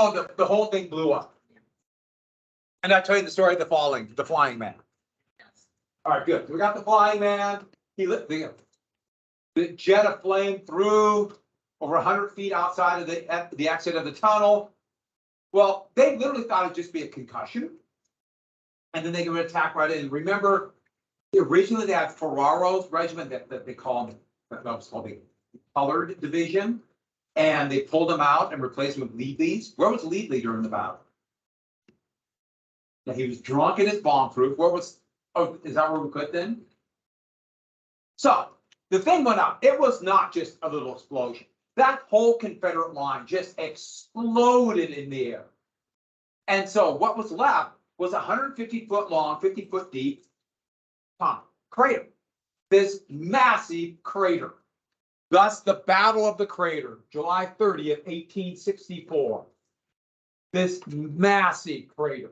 Oh, the whole thing blew up. And I tell you the story of the flying man. All right, good. We got the flying man. He lit the jet of flame through over 100 feet outside of the exit of the tunnel. Well, they literally thought it'd just be a concussion. And then they would attack right in. Remember, originally they had Ferraro's regiment that they called, that was called the Colored Division. And they pulled him out and replaced him with Leadley's. Where was Leadley during the battle? Now, he was drunk in his bomb-proof. Where was, oh, is that where we put then? So, the thing went up. It was not just a little explosion. That whole Confederate line just exploded in the air. And so what was left was a 150-foot long, 50-foot deep crater. This massive crater. Thus, the Battle of the Crater, July 30th, 1864. This massive crater.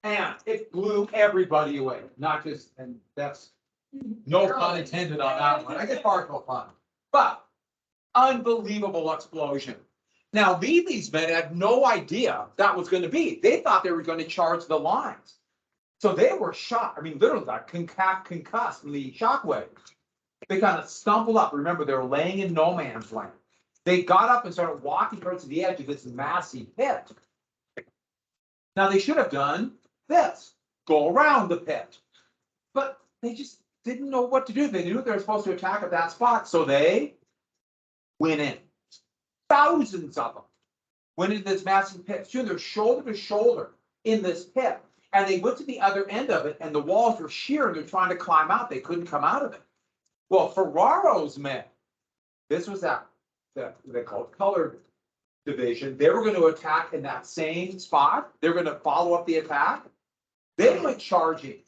And it blew everybody away. Not just, and that's no pun intended on that one. I get partial fun. But unbelievable explosion. Now, Leadley's men had no idea that was going to be. They thought they were going to charge the lines. So they were shocked. I mean, literally got concussed from the shockwave. They kind of stumbled up. Remember, they were laying in no man's land. They got up and started walking towards the edge of this massive pit. Now, they should have done this, go around the pit. But they just didn't know what to do. They knew they were supposed to attack at that spot. So they went in. Thousands of them went into this massive pit. Soon they're shoulder to shoulder in this pit. And they went to the other end of it, and the walls were sheer, and they're trying to climb out. They couldn't come out of it. Well, Ferraro's men, this was that they called Colored Division. They were going to attack in that same spot. They were going to follow up the attack. They went charging,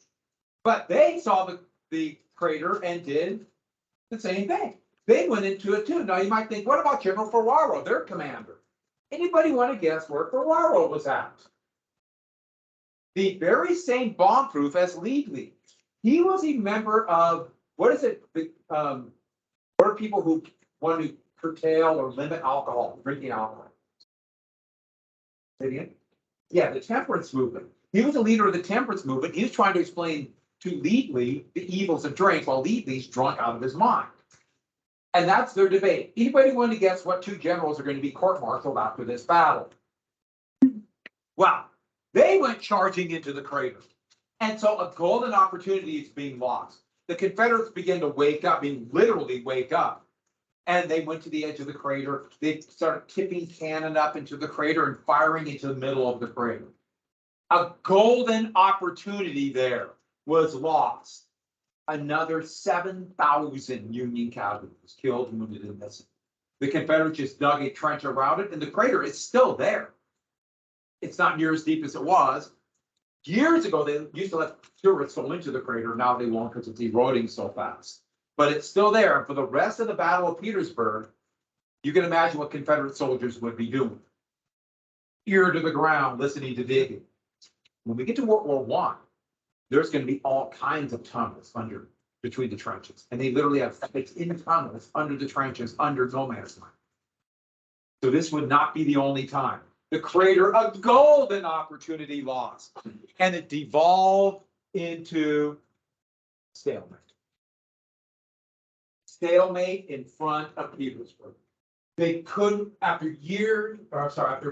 but they saw the crater and did the same thing. They went into it too. Now you might think, what about General Ferraro, their commander? Anybody want to guess where Ferraro was at? The very same bomb-proof as Leadley. He was a member of, what is it? What are people who want to curtail or limit alcohol, drinking alcohol? Say it again? Yeah, the temperance movement. He was a leader of the temperance movement. He was trying to explain to Leadley the evils of drink while Leadley's drunk out of his mind. And that's their debate. Anybody want to guess what two generals are going to be court-martialed after this battle? Well, they went charging into the crater. And so a golden opportunity is being lost. The Confederates began to wake up, I mean, literally wake up. And they went to the edge of the crater. They started tipping cannon up into the crater and firing into the middle of the crater. A golden opportunity there was lost. Another 7,000 Union casualties killed, wounded, and missing. The Confederates just dug a trench around it, and the crater is still there. It's not near as deep as it was. Years ago, they used to let tourists go into the crater. Now they won't because it's eroding so fast. But it's still there. And for the rest of the Battle of Petersburg, you can imagine what Confederate soldiers would be doing. Ear to the ground, listening to digging. When we get to World War I, there's going to be all kinds of tunnels between the trenches. And they literally have it's in tunnels under the trenches, under no man's land. So this would not be the only time. The crater, a golden opportunity lost. And it devolved into stalemate. Stalemate in front of Petersburg. They couldn't, after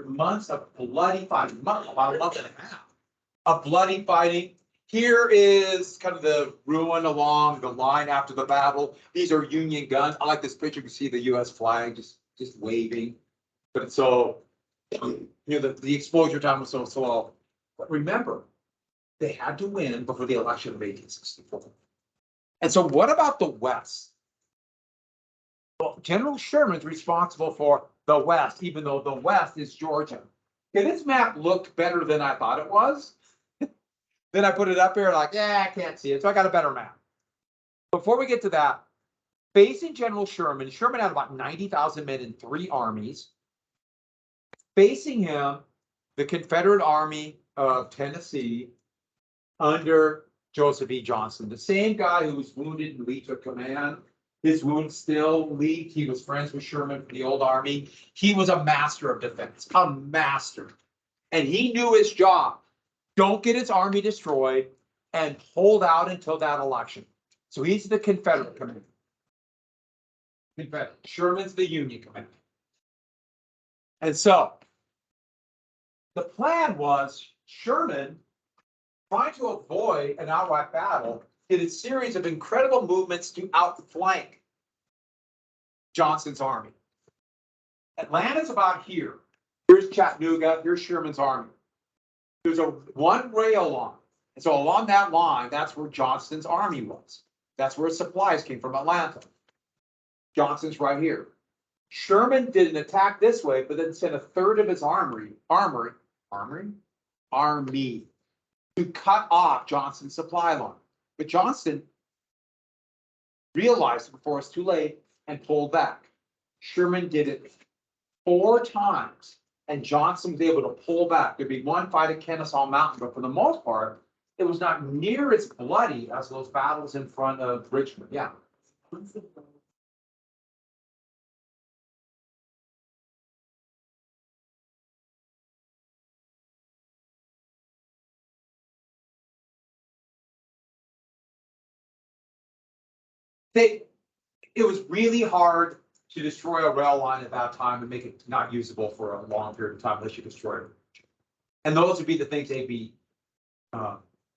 months of bloody fighting, about a month and a half of bloody fighting. Here is kind of the ruin along the line after the battle. These are Union guns. I like this picture. You can see the U.S. flag just waving. But so, the exposure time was so slow. But remember, they had to win before the election of 1864. And so what about the West? Well, General Sherman's responsible for the West, even though the West is Georgia. Okay, this map looked better than I thought it was. Then I put it up here like, yeah, I can't see it. So I got a better map. Before we get to that, facing General Sherman, Sherman had about 90,000 men in 3 armies. Facing him, the Confederate Army of Tennessee under Joseph E. Johnston, the same guy who was wounded and Lee took command. His wounds still leaked. He was friends with Sherman from the old army. He was a master of defense, a master. And he knew his job. Don't get his army destroyed and hold out until that election. So he's the Confederate commander. Confederate. Sherman's the Union commander. And so the plan was Sherman, trying to avoid an outright battle, did a series of incredible movements to outflank Johnston's army. Atlanta's about here. Here's Chattanooga. Here's Sherman's army. There's one rail line. And so along that line, that's where Johnston's army was. That's where supplies came from, Atlanta. Johnston's right here. Sherman did an attack this way, but then sent a third of his army to cut off Johnston's supply line. But Johnston realized it before it's too late and pulled back. Sherman did it 4 times, and Johnston was able to pull back. There'd be one fight at Kennesaw Mountain, but for the most part, it was not near as bloody as those battles in front of Richmond. Yeah. It was really hard to destroy a rail line at that time and make it not usable for a long period of time unless you destroy it. And those would be the things they'd be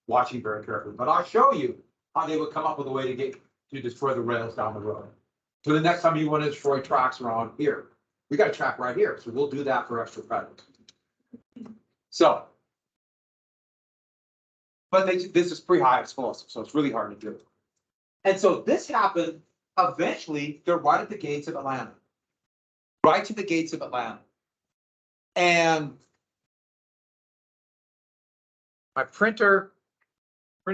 watching very carefully. But I'll show you how they would come up with a way to destroy the rails down the road. So the next time you want to destroy tracks around here, we got a track right here. So we'll do that for extra credit. So, but this is pretty high explosive, so it's really hard to do. And so this happened, eventually, they're right at the gates of Atlanta. Right to the gates of Atlanta. And my printing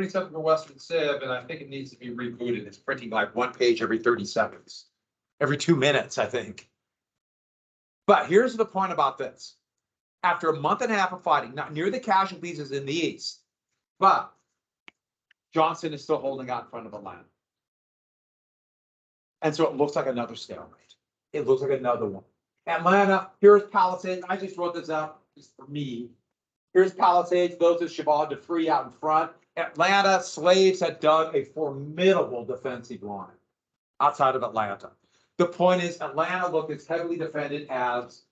something for Western Civ, and I think it needs to be rebooted. It's printing like 1 page every 30 seconds. Every 2 minutes, I think. But here's the point about this. After a month and a half of fighting, not near the casualties as in the east, but Johnston is still holding out in front of Atlanta. And so it looks like another stalemate. It looks like another one. Atlanta, here's Palisades. I just wrote this up just for me. Here's Palisades, those of Cheval de Free out in front. Atlanta, slaves had dug a formidable defensive line outside of Atlanta. The point is, Atlanta looked as heavily defended as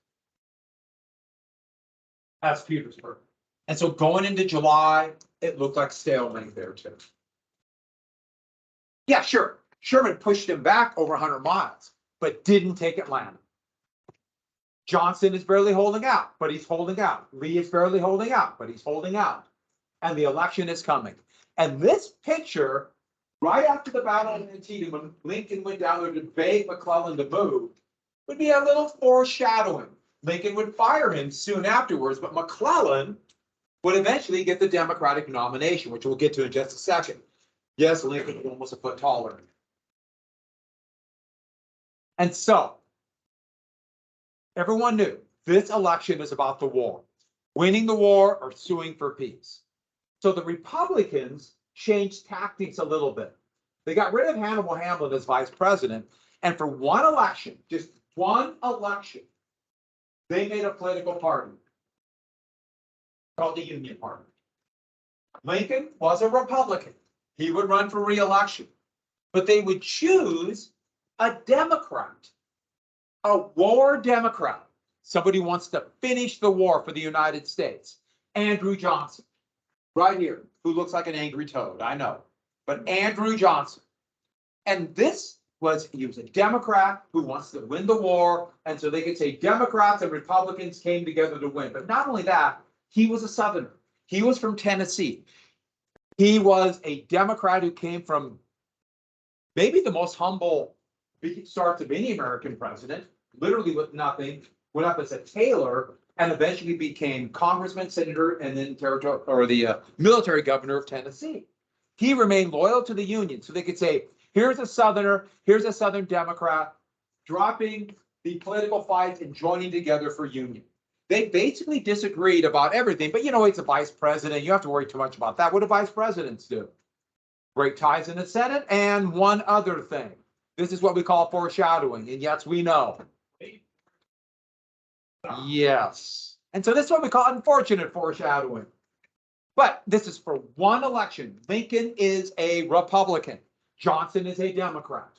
Petersburg. And so going into July, it looked like stalemate there too. Yeah, sure. Sherman pushed him back over 100 miles, but didn't take Atlanta. Johnston is barely holding out, but he's holding out. Lee is barely holding out, but he's holding out. And the election is coming. And this picture, right after the battle of Antietam, when Lincoln went down there to beg McClellan to move, would be a little foreshadowing. Lincoln would fire him soon afterwards, but McClellan would eventually get the Democratic nomination, which we'll get to in just a second. Yes, Lincoln was almost a foot taller. And so, everyone knew this election is about the war, winning the war or suing for peace. So the Republicans changed tactics a little bit. They got rid of Hannibal Hamlin as vice president, and for one election, just one election, they made a political party called the Union Party. Lincoln was a Republican. He would run for re-election, but they would choose a Democrat, a war Democrat, somebody who wants to finish the war for the United States. Andrew Johnson, right here, who looks like an angry toad, I know, but Andrew Johnson. And he was a Democrat who wants to win the war, and so they could say Democrats and Republicans came together to win. But not only that, he was a Southerner. He was from Tennessee. He was a Democrat who came from maybe the most humble starts of any American president, literally with nothing, went up as a tailor, and eventually became congressman, senator, and then the military governor of Tennessee. He remained loyal to the Union, so they could say, here's a Southerner, here's a Southern Democrat, dropping the political fights and joining together for Union. They basically disagreed about everything, but he's a vice president. You don't have to worry too much about that. What do vice presidents do? Break ties in the Senate, and one other thing. This is what we call foreshadowing, and yes, we know. Yes. And so this is what we call unfortunate foreshadowing. But this is for one election. Lincoln is a Republican. Johnson is a Democrat.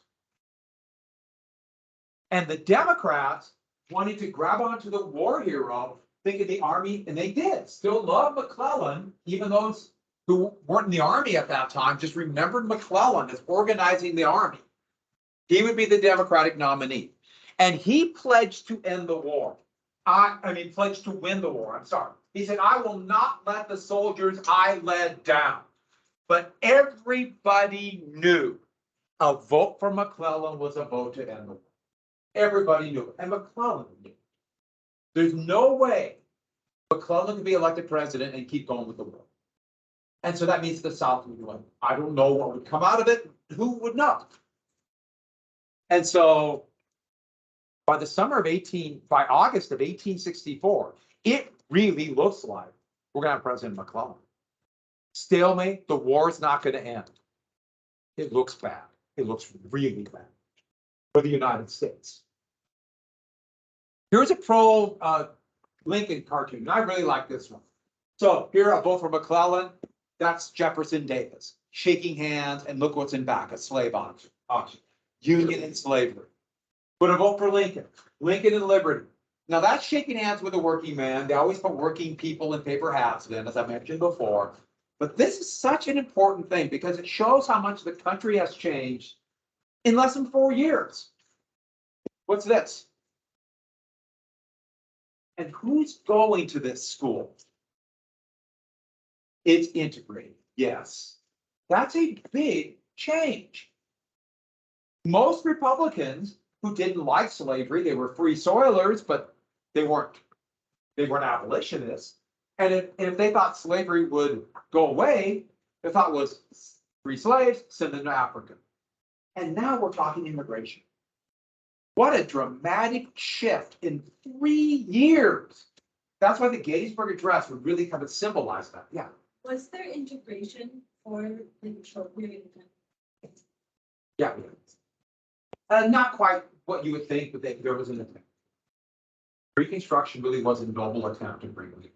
And the Democrats wanted to grab onto the war hero, thinking the army, and they did, still love McClellan, even those who weren't in the army at that time, just remembered McClellan as organizing the army. He would be the Democratic nominee. And he pledged to end the war. I mean, pledged to win the war. I'm sorry. He said, I will not let the soldiers I led down. But everybody knew a vote for McClellan was a vote to end the war. Everybody knew it. And McClellan knew. There's no way McClellan could be elected president and keep going with the war. And so that means the South would win. I don't know what would come out of it. Who would know? And so by August of 1864, it really looks like we're going to have President McClellan. Stalemate, the war is not going to end. It looks bad. It looks really bad for the United States. Here's a pro-Lincoln cartoon. I really like this one. So here, a vote for McClellan. That's Jefferson Davis shaking hands, and look what's in back, a slave auction. Union and slavery. But a vote for Lincoln. Lincoln and liberty. Now that's shaking hands with a working man. They always put working people in paper hats then, as I mentioned before. But this is such an important thing because it shows how much the country has changed in less than 4 years. What's this? And who's going to this school? It's integrated. Yes. That's a big change. Most Republicans who didn't like slavery, they were free soilers, but they weren't abolitionists. And if they thought slavery would go away, the thought was free slaves, send them to Africa. And now we're talking immigration. What a dramatic shift in 3 years. That's why the Gettysburg Address would really kind of symbolize that. Yeah. Was there integration for the short period of time? Yeah. Not quite what you would think, but there was an attempt. Reconstruction really was a noble attempt to bring it.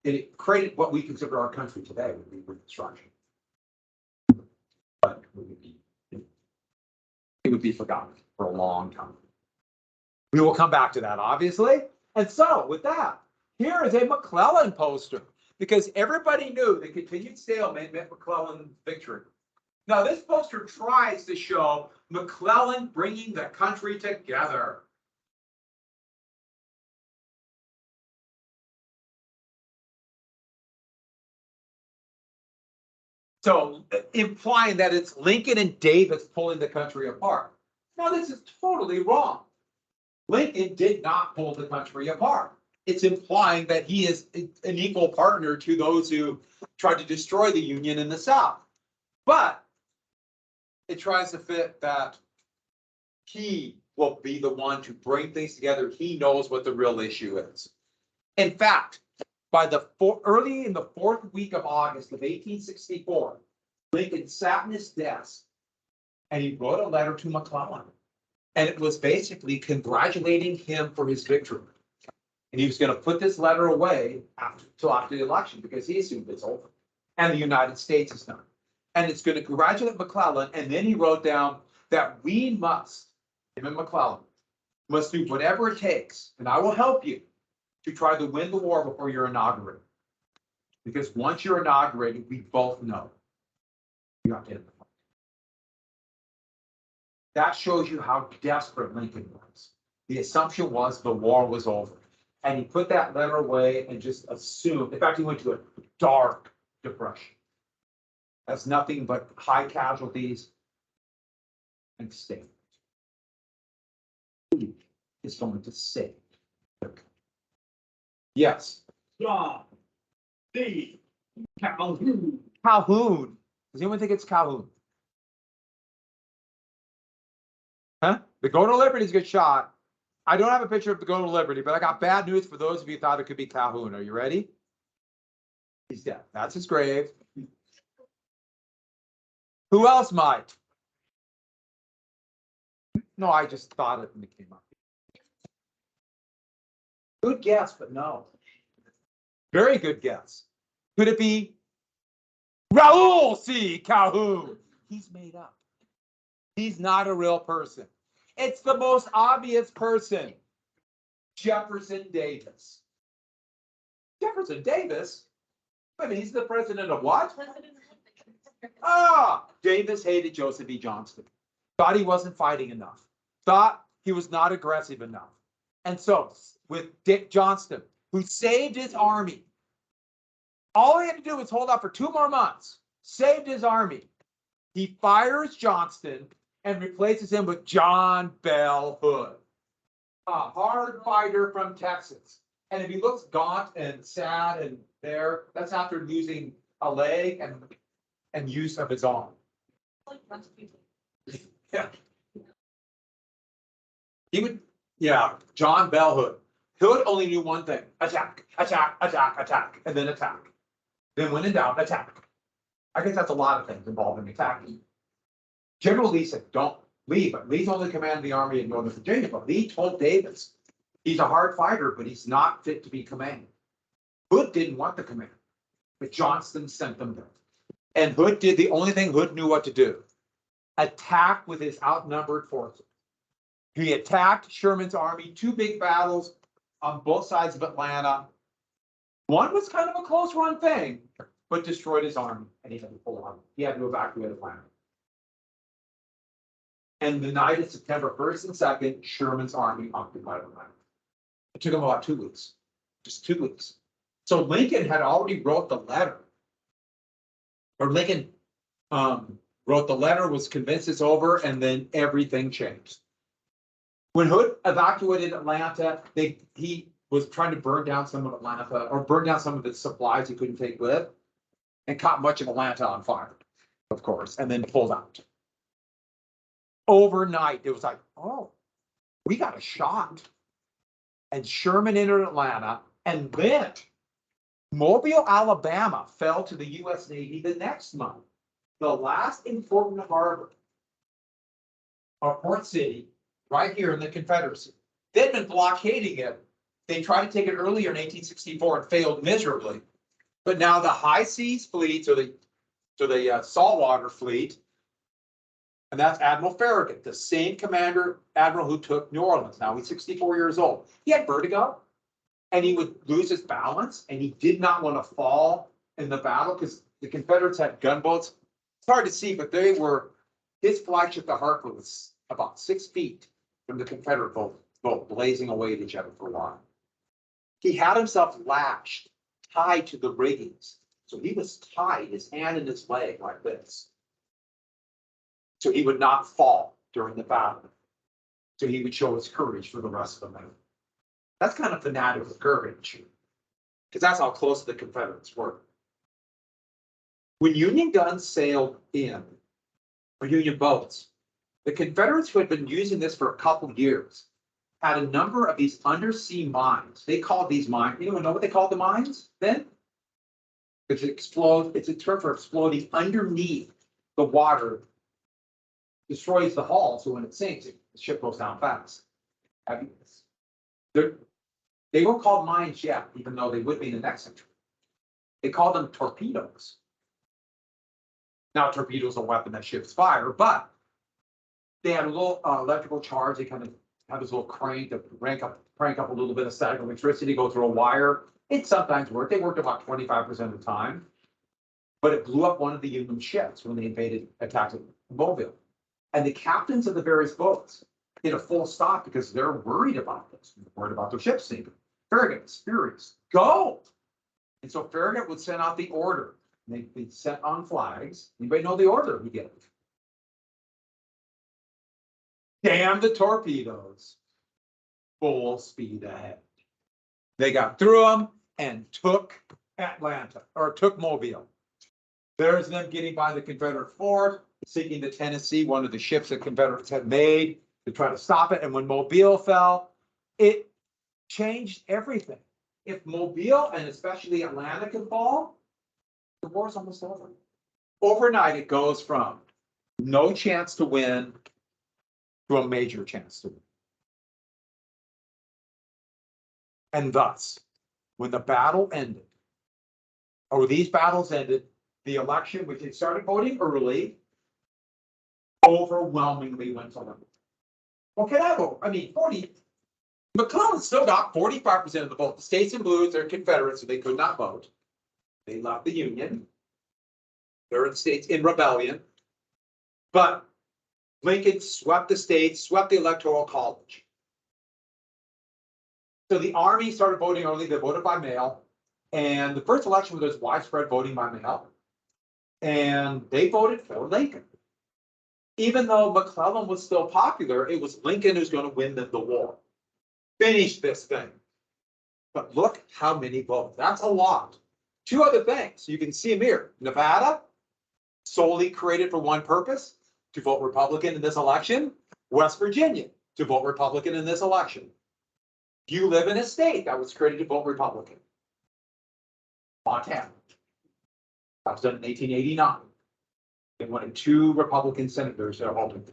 It created what we consider our country today would be Reconstruction. But it would be forgotten for a long time. We will come back to that, obviously. And so, with that, here is a McClellan poster, because everybody knew the continued stalemate meant McClellan's victory. Now, this poster tries to show McClellan bringing the country together. So, implying that it's Lincoln and Davis pulling the country apart. Now, this is totally wrong. Lincoln did not pull the country apart. It's implying that he is an equal partner to those who tried to destroy the Union in the South. But it tries to fit that he will be the one to bring things together. He knows what the real issue is. In fact, by early in the 4th week of August of 1864, Lincoln sat in his desk and he wrote a letter to McClellan. And it was basically congratulating him for his victory. And he was going to put this letter away till after the election because he assumed it's over. And the United States is done. And it's going to congratulate McClellan. And then he wrote down that we must, him and McClellan, must do whatever it takes. And I will help you to try to win the war before you're inaugurated. Because once you're inaugurated, we both know you have to end the fight. That shows you how desperate Lincoln was. The assumption was the war was over. And he put that letter away and just assumed, in fact, he went to a dark depression. That's nothing but high casualties and state. Who is going to save? Yes. John D. Calhoun. Calhoun. Does anyone think it's Calhoun? Huh? The Go to Liberty is a good shot. I don't have a picture of the Go to Liberty, but I got bad news for those of you who thought it could be Calhoun. Are you ready? He's dead. That's his grave. Who else might? No, I just thought it when it came up. Good guess, but no. Very good guess. Could it be Raoul C. Calhoun? He's made up. He's not a real person. It's the most obvious person. Jefferson Davis. Jefferson Davis? I mean, he's the president of what? Davis hated Joseph E. Johnston. Thought he wasn't fighting enough. Thought he was not aggressive enough. And so, with Dick Johnston, who saved his army, all he had to do was hold out for 2 more months, saved his army. He fires Johnston and replaces him with John Bell Hood, a hard fighter from Texas. And if he looks gaunt and sad and there, that's after losing a leg and use of his arm. Yeah. He would, yeah, John Bell Hood. Hood only knew one thing: attack, attack, attack, attack, and then attack. Then when in doubt, attack. I guess that's a lot of things involved in attacking. General Lee said, don't leave, but Lee's only commanded the army in Northern Virginia, but Lee told Davis, he's a hard fighter, but he's not fit to be commanded. Hood didn't want the command, but Johnston sent them there. And Hood did the only thing Hood knew what to do: attack with his outnumbered forces. He attacked Sherman's army, 2 big battles on both sides of Atlanta. One was kind of a close run thing, but destroyed his army, and he had to pull out. He had to evacuate Atlanta. And the night of September 1st and 2nd, Sherman's army occupied Atlanta. It took him about 2 weeks, just 2 weeks. So Lincoln had already wrote the letter, or Lincoln wrote the letter, was convinced it's over, and then everything changed. When Hood evacuated Atlanta, he was trying to burn down some of Atlanta, or burn down some of the supplies he couldn't take with, and caught much of Atlanta on fire, of course, and then pulled out. Overnight, it was like, oh, we got a shot. And Sherman entered Atlanta, and then Mobile, Alabama fell to the U.S. Navy the next month. The last important harbor, or port city, right here in the Confederacy. They'd been blockading it. They tried to take it earlier in 1864 and failed miserably. But now the high seas fleet, or the saltwater fleet, and that's Admiral Farragut, the same admiral who took New Orleans. Now he's 64 years old. He had vertigo, and he would lose his balance, and he did not want to fall in the battle because the Confederates had gunboats. It's hard to see, but his flagship, the Harper, was about 6 feet from the Confederate boat, blazing away at each other for a while. He had himself lashed, tied to the riggings. So he was tied, his hand and his leg like this. So he would not fall during the battle. So he would show his courage for the rest of the night. That's kind of fanatical courage, because that's how close the Confederates were. When Union guns sailed in, or Union boats, the Confederates, who had been using this for a couple years, had a number of these undersea mines. They called these mines, anyone know what they called the mines then? It's a term for exploding underneath the water, destroys the hull, so when it sinks, the ship goes down fast. They weren't called mines yet, even though they would be in the next century. They called them torpedoes. Now, torpedoes are a weapon that ships fire, but they had a little electrical charge. They kind of have this little crank to crank up a little bit of static electricity, go through a wire. It sometimes worked. They worked about 25% of the time, but it blew up one of the Union ships when they attacked Mobile. And the captains of the various boats did a full stop because they're worried about this. They're worried about their ships sinking. Farragut was furious. Go! And so Farragut would send out the order. They'd be set on flags. Anybody know the order he gave? Damn the torpedoes. Full speed ahead. They got through them and took Atlanta, or took Mobile. There's them getting by the Confederate fort, sinking the Tennessee, one of the ships the Confederates had made to try to stop it. And when Mobile fell, it changed everything. If Mobile, and especially Atlanta, could fall, the war's almost over. Overnight, it goes from no chance to win to a major chance to win. And thus, when the battle ended, or these battles ended, the election, which had started voting early, overwhelmingly went to Lincoln. Okay, I mean, 40. McClellan still got 45% of the vote. The states in blue, they're Confederates, so they could not vote. They left the Union. They're in states in rebellion. But Lincoln swept the states, swept the Electoral College. So the Army started voting early. They voted by mail. And the first election was widespread voting by mail. And they voted for Lincoln. Even though McClellan was still popular, it was Lincoln who's going to win the war. Finish this thing. But look how many votes. That's a lot. Two other things. You can see them here. Nevada, solely created for one purpose, to vote Republican in this election. West Virginia, to vote Republican in this election. You live in a state that was created to vote Republican. Montana. That was done in 1889. They wanted 2 Republican senators that are voting.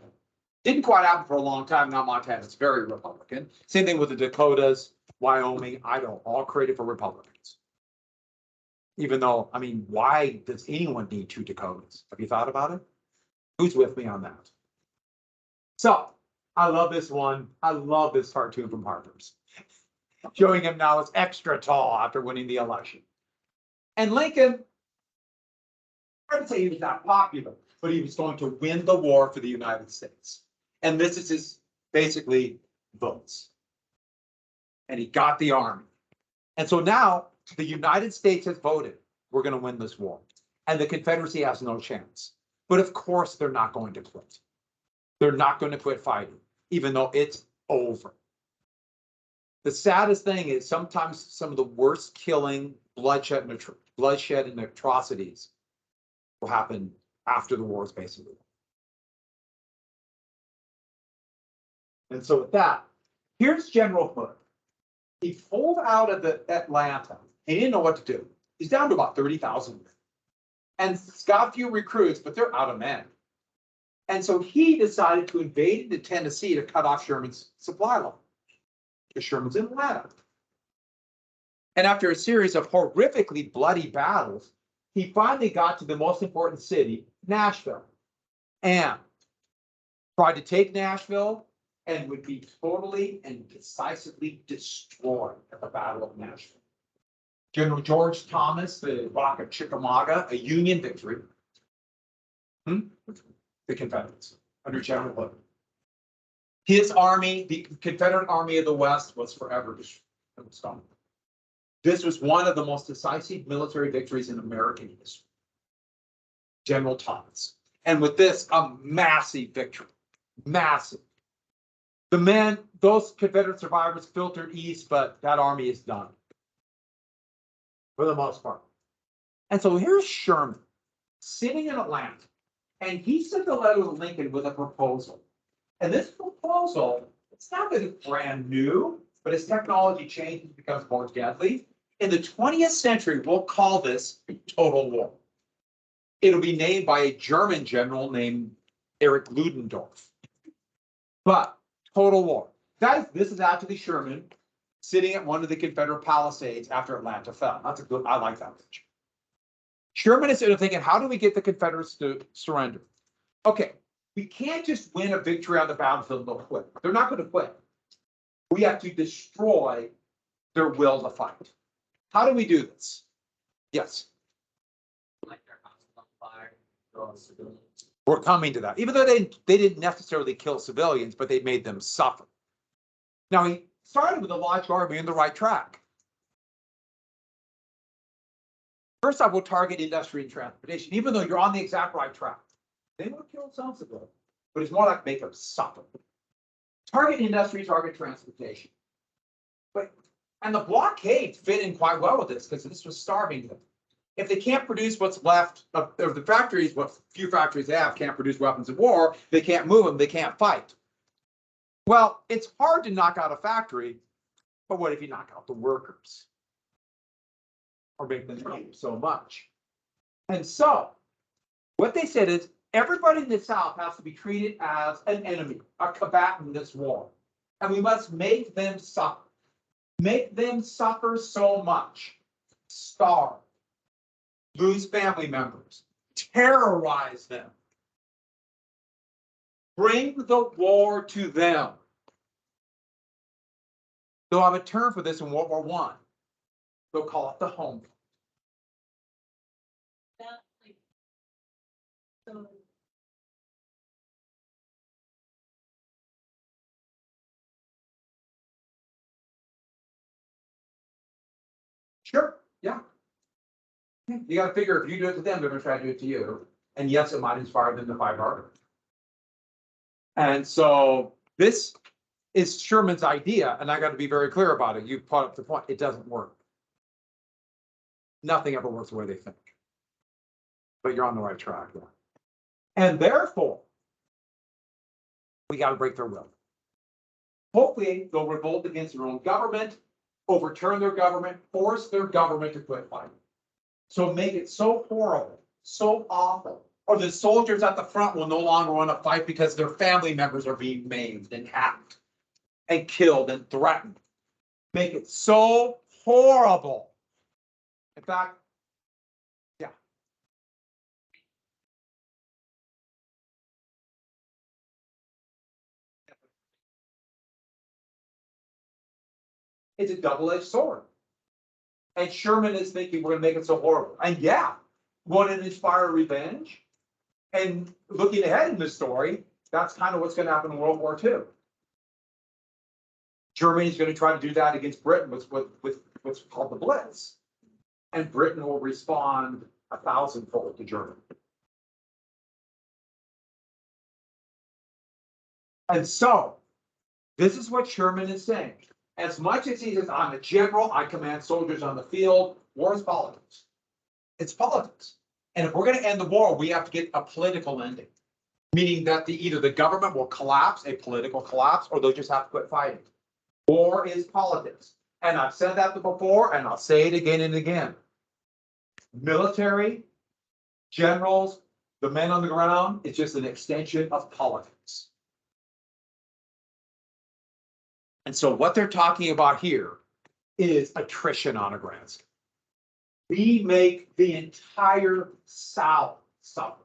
Didn't quite happen for a long time. Now Montana is very Republican. Same thing with the Dakotas, Wyoming, Idaho, all created for Republicans. Even though, I mean, why does anyone need 2 Dakotas? Have you thought about it? Who's with me on that? So I love this one. I love this cartoon from Harper's, showing him now as extra tall after winning the election. And Lincoln, I would say he was not popular, but he was going to win the war for the United States. And this is his basically votes. And he got the army. And so now the United States has voted, we're going to win this war. And the Confederacy has no chance. But of course, they're not going to quit. They're not going to quit fighting, even though it's over. The saddest thing is sometimes some of the worst killing, bloodshed, and atrocities will happen after the wars, basically. And so with that, here's General Hood. He pulled out of Atlanta. He didn't know what to do. He's down to about 30,000 men. And he's got a few recruits, but they're out of men. And so he decided to invade into Tennessee to cut off Sherman's supply line, because Sherman's in Atlanta. And after a series of horrifically bloody battles, he finally got to the most important city, Nashville, and tried to take Nashville and would be totally and decisively destroyed at the Battle of Nashville. General George Thomas, the Rock of Chickamauga, a Union victory. The Confederates under General Hood. His army, the Confederate Army of the West, was forever destroyed. This was one of the most decisive military victories in American history. General Thomas. And with this, a massive victory. Massive. The men, those Confederate survivors filtered east, but that army is done. For the most part. And so here's Sherman sitting in Atlanta. And he sent a letter to Lincoln with a proposal. And this proposal, it's not that it's brand new, but as technology changes, it becomes more deadly. In the 20th century, we'll call this total war. It'll be named by a German general named Erich Ludendorff. But total war. Guys, this is actually Sherman sitting at one of the Confederate palisades after Atlanta fell. That's a good, I like that picture. Sherman is thinking, how do we get the Confederates to surrender? Okay, we can't just win a victory on the battlefield and they'll quit. They're not going to quit. We have to destroy their will to fight. How do we do this? Yes. We're coming to that. Even though they didn't necessarily kill civilians, but they made them suffer. Now, he started with a large army on the right track. First off, we'll target industry and transportation, even though you're on the exact right track. They will kill some civilians, but it's more like make them suffer. Target industry, target transportation. And the blockade fit in quite well with this because this was starving them. If they can't produce what's left of the factories, what few factories they have can't produce weapons of war, they can't move them, they can't fight. Well, it's hard to knock out a factory, but what if you knock out the workers? Or make them eat so much? And so, what they said is everybody in the South has to be treated as an enemy, a combatant in this war. And we must make them suffer. Make them suffer so much. Starve. Lose family members. Terrorize them. Bring the war to them. They'll have a term for this in World War I. They'll call it the home. That, like, so. Sure, yeah. You gotta figure if you do it to them, they're gonna try to do it to you. And yes, it might inspire them to fight harder. And so this is Sherman's idea, and I gotta be very clear about it. You brought up the point, it doesn't work. Nothing ever works the way they think. But you're on the right track, yeah. And therefore, we gotta break their will. Hopefully, they'll revolt against their own government, overturn their government, force their government to quit fighting. So make it so horrible, so awful, or the soldiers at the front will no longer want to fight because their family members are being maimed and hacked and killed and threatened. Make it so horrible. In fact, yeah. It's a double-edged sword. And Sherman is thinking we're gonna make it so horrible. And yeah, want to inspire revenge. And looking ahead in the story, that's kind of what's gonna happen in World War II. Germany's gonna try to do that against Britain with what's called the Blitz. And Britain will respond 1,000-fold to Germany. And so, this is what Sherman is saying. As much as he says, I'm a general, I command soldiers on the field, war is politics. It's politics. And if we're going to end the war, we have to get a political ending. Meaning that either the government will collapse, a political collapse, or they'll just have to quit fighting. War is politics. And I've said that before, and I'll say it again and again. Military, generals, the men on the ground, it's just an extension of politics. And so what they're talking about here is attrition on a grand scale. We make the entire South suffer.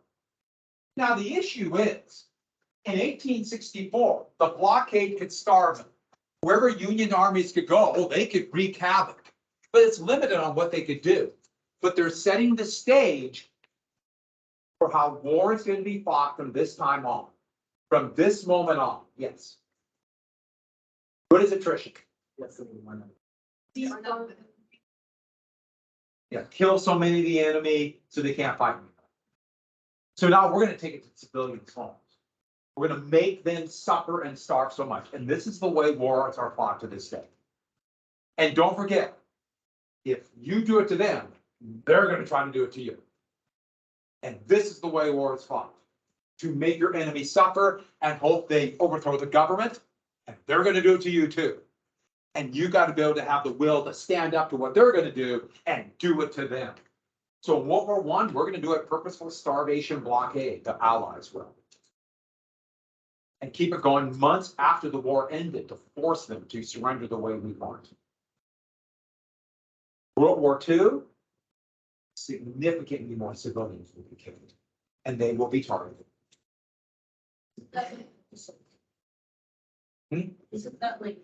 Now, the issue is, in 1864, the blockade could starve them. Wherever Union armies could go, they could wreak havoc. But it's limited on what they could do. But they're setting the stage for how war is going to be fought from this time on. From this moment on, yes. What is attrition? Yes, yeah, kill so many of the enemy so they can't fight anymore. So now we're going to take it to civilians' homes. We're going to make them suffer and starve so much. And this is the way wars are fought to this day. And don't forget, if you do it to them, they're going to try to do it to you. And this is the way war is fought. To make your enemy suffer and hope they overthrow the government. And they're going to do it to you too. And you got to be able to have the will to stand up to what they're going to do and do it to them. So in World War I, we're going to do a purposeful starvation blockade, the Allies will. And keep it going months after the war ended to force them to surrender the way we want. World War II, significantly more civilians will be killed. And they will be targeted. Isn't that like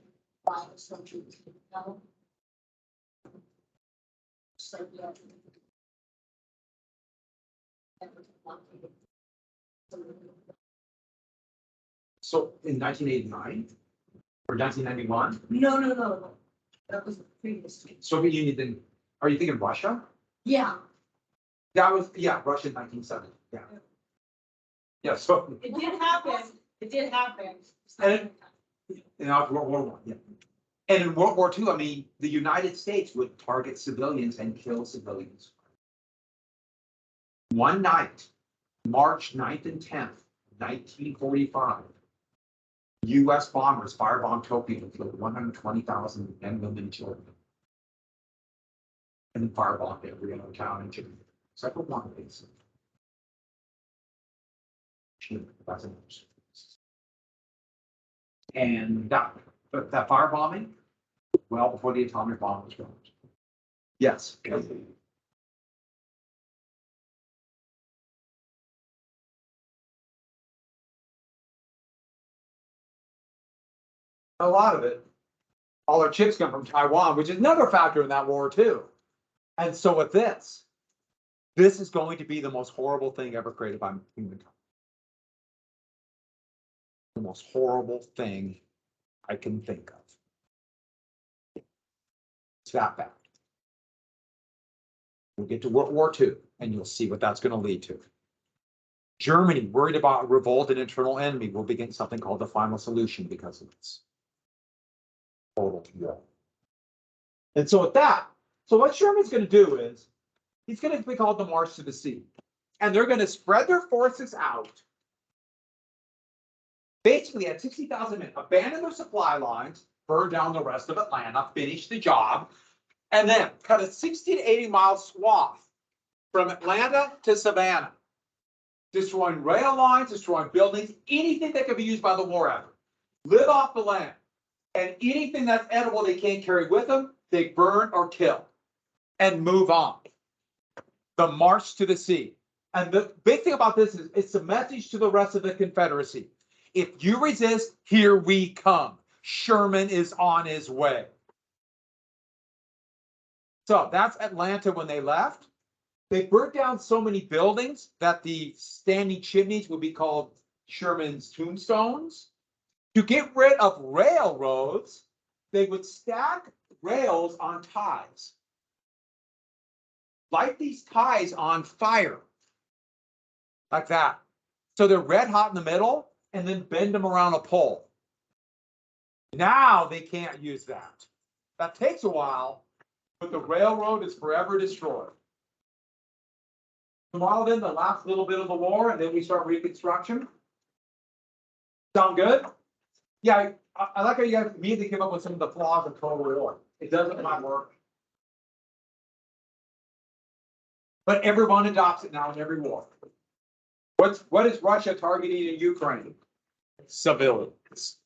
why soldiers know? So, yeah. So in 1989 or 1991? No. That was the previous one. Soviet Union didn't. Are you thinking Russia? Yeah. That was, yeah, Russia in 1970. Yeah. Yeah, so. It did happen. It did happen. And World War I, yeah. And in World War II, I mean, the United States would target civilians and kill civilians. One night, March 9th and 10th, 1945, U.S. bombers firebombed Tokyo and killed 120,000 men, women, and children. And then firebombed every other town in Japan. Except for one place. And that firebombing, well before the atomic bomb was built. Yes. A lot of it, all our chips come from Taiwan, which is another factor in that war too. And so with this is going to be the most horrible thing ever created by humankind. The most horrible thing I can think of. It's that bad. We'll get to World War II and you'll see what that's going to lead to. Germany, worried about revolt and internal enemy, will begin something called the final solution because of this. Total war. And so with that, so what Sherman's going to do is he's going to be called the March to the Sea. And they're going to spread their forces out. Basically at 60,000 men, abandon their supply lines, burn down the rest of Atlanta, finish the job, and then cut a 60 to 80 mile swath from Atlanta to Savannah, destroying rail lines, destroying buildings, anything that could be used by the war effort. Live off the land. And anything that's edible they can't carry with them, they burn or kill and move on. The March to the Sea. And the big thing about this is it's a message to the rest of the Confederacy. If you resist, here we come. Sherman is on his way. So that's Atlanta when they left. They burnt down so many buildings that the standing chimneys would be called Sherman's tombstones. To get rid of railroads, they would stack rails on ties. Light these ties on fire. Like that. So they're red hot in the middle and then bend them around a pole. Now they can't use that. That takes a while, but the railroad is forever destroyed. Tomorrow then, the last little bit of the war, and then we start reconstruction. Sound good? Yeah, I like how you guys immediately came up with some of the flaws of total war. It doesn't not work. But everyone adopts it now in every war. What is Russia targeting in Ukraine? Civilians.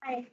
Hi.